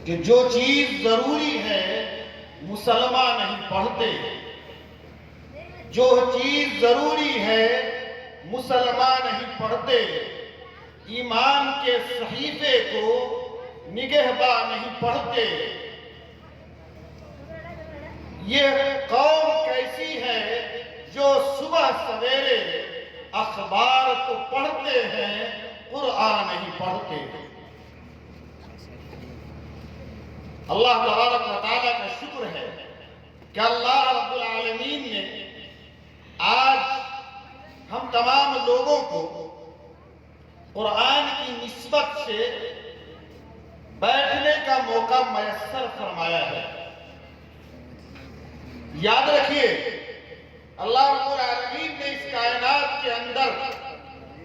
کہ جو چیز ضروری ہے مسلمان نہیں پڑھتے، جو چیز ضروری ہے مسلمان نہیں پڑھتے، ایمان کے صحیفے کو نگہباں نہیں پڑھتے۔ یہ قوم کیسی ہے جو صبح سویرے اخبار تو پڑھتے ہیں، قرآن نہیں پڑھتے۔ اللہ تبارک و تعالیٰ کا شکر ہے کہ اللہ رب العالمین نے آج ہم تمام لوگوں کو قرآن کی نسبت سے بیٹھنے کا موقع میسر فرمایا ہے۔ یاد رکھیے، اللہ رب العالمین نے اس کائنات کے اندر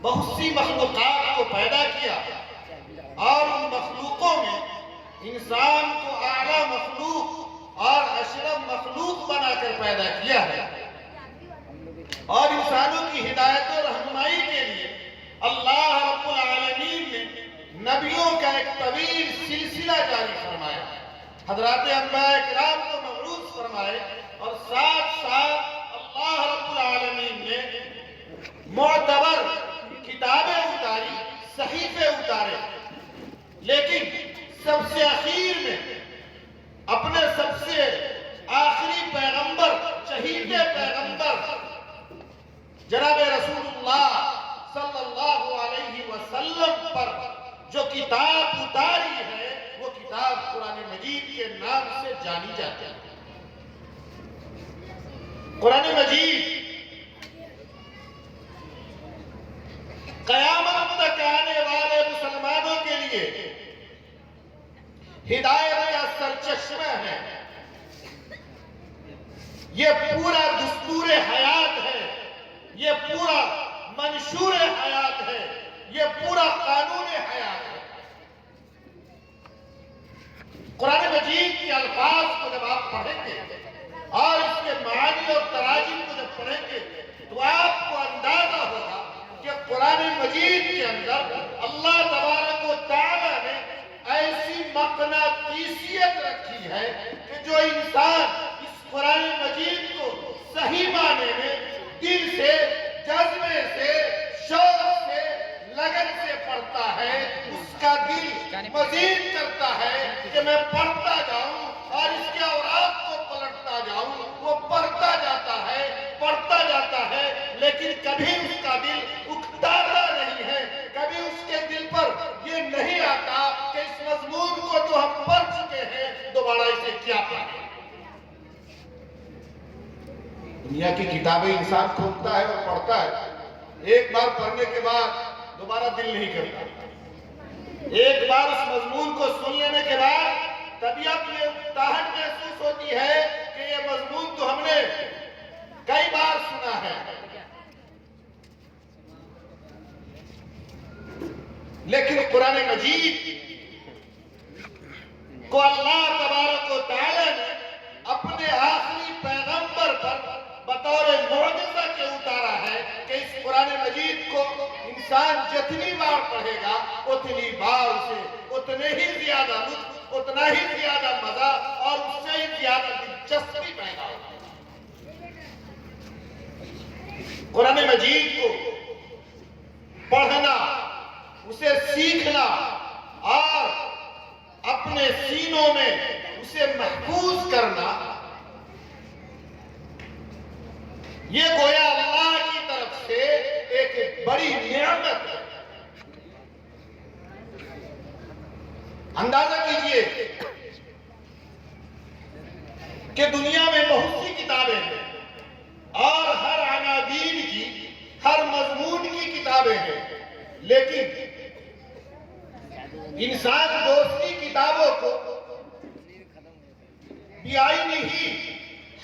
بہت سی مخلوقات کو پیدا کیا، اور ان مخلوقوں میں انسان کو اعلیٰ مخلوق اور اشرف مخلوق بنا کر پیدا کیا ہے، اور انسانوں کی ہدایت و رہنمائی کے لیے اللہ رب العالمین نے نبیوں کا ایک طویل سلسلہ جاری فرمایا، حضرات انبیاء کرام کو مبعوث فرمائے، اور ساتھ ساتھ اللہ رب العالمین نے معتبر کتابیں اتاری، صحیفے اتارے، لیکن سب سے اخیر میں اپنے سب سے آخری پیغمبر، شہید پیغمبر جناب رسول اللہ صلی اللہ علیہ وسلم پر جو کتاب اتاری ہے، وہ کتاب قرآن مجید کے نام سے جانی جاتی ہے۔ قرآن مجید قیامت تک آنے والے مسلمانوں کے لیے ہدایت کا سرچشمہ ہے، یہ پورا دستور حیات ہے، یہ پورا منشور حیات ہے، یہ پورا قانون حیات ہے۔ قرآن مجید کے الفاظ کو جب آپ پڑھیں گے اور اس کے معانی اور تراجم کو جب پڑھیں گے تو آپ کو اندازہ ہوگا کہ قرآن مجید کے اندر اللہ تبارک و تعالیٰ نے ایسی مقناطیسیت رکھی ہے کہ جو انسان اس قرآن مجید کو صحیح معنی میں دل سے، جذبے سے، شوق سے، لگن سے پڑھتا ہے، اس کا دل مزید کرتا ہے کہ میں پڑھتا جاؤں اور اس کے اوراق کو پلٹتا جاؤں۔ وہ پڑھتا جاتا ہے لیکن کبھی اس کا دل اکتاتا نہیں ہے، کبھی اس کے دل پر یہ نہیں آتا کہ اس مضمون کو تو ہم پڑھ چکے ہیں، دوبارہ اسے کیا پڑھیں۔ دنیا کی کتابیں انسان کھولتا ہے اور پڑھتا ہے، ایک بار پڑھنے کے بعد دوبارہ دل نہیں کرتا، ایک بار اس مضمون کو سن لینے کے بعد طبیعت میں اکتاہٹ محسوس ہوتی ہے کہ یہ مضمون تو ہم نے کئی بار سنا ہے، لیکن قرآن مجید کو اللہ تبارک و تعالی نے اپنے آخری پیغمبر پر بطور معجزہ کے اتارا ہے کہ اس قرآن مجید کو انسان جتنی بار پڑھے گا اتنی بار اسے اتنے ہی زیادہ لطف، اتنا ہی زیادہ مزہ اور اس سے ہی زیادہ دلچسپی پیدا ہوگی۔ قرآن مجید کو پڑھنا، اسے سیکھنا اور اپنے سینوں میں اسے محفوظ کرنا، یہ گویا اللہ کی طرف سے ایک بڑی نعمت ہے۔ اندازہ کیجئے کہ دنیا میں بہت سی کتابیں ہیں اور ہر عناوین کی، ہر مضمون کی کتابیں ہیں، لیکن انسان دوسری کتابوں کو بیائی ہی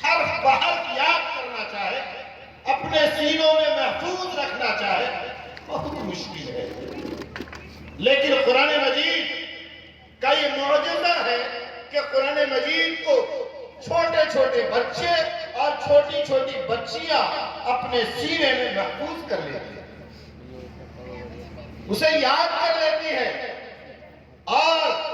حرف بحرف یاد کرنا چاہے، اپنے سینوں میں محفوظ رکھنا چاہے، بہت مشکل ہے۔ لیکن قرآن مجید کا یہ معجزہ ہے کہ قرآن مجید کو چھوٹے چھوٹے بچے اور چھوٹی چھوٹی بچیاں اپنے سینے میں محفوظ کر لیتی ہیں، اسے یاد کر لیتی ہے، اور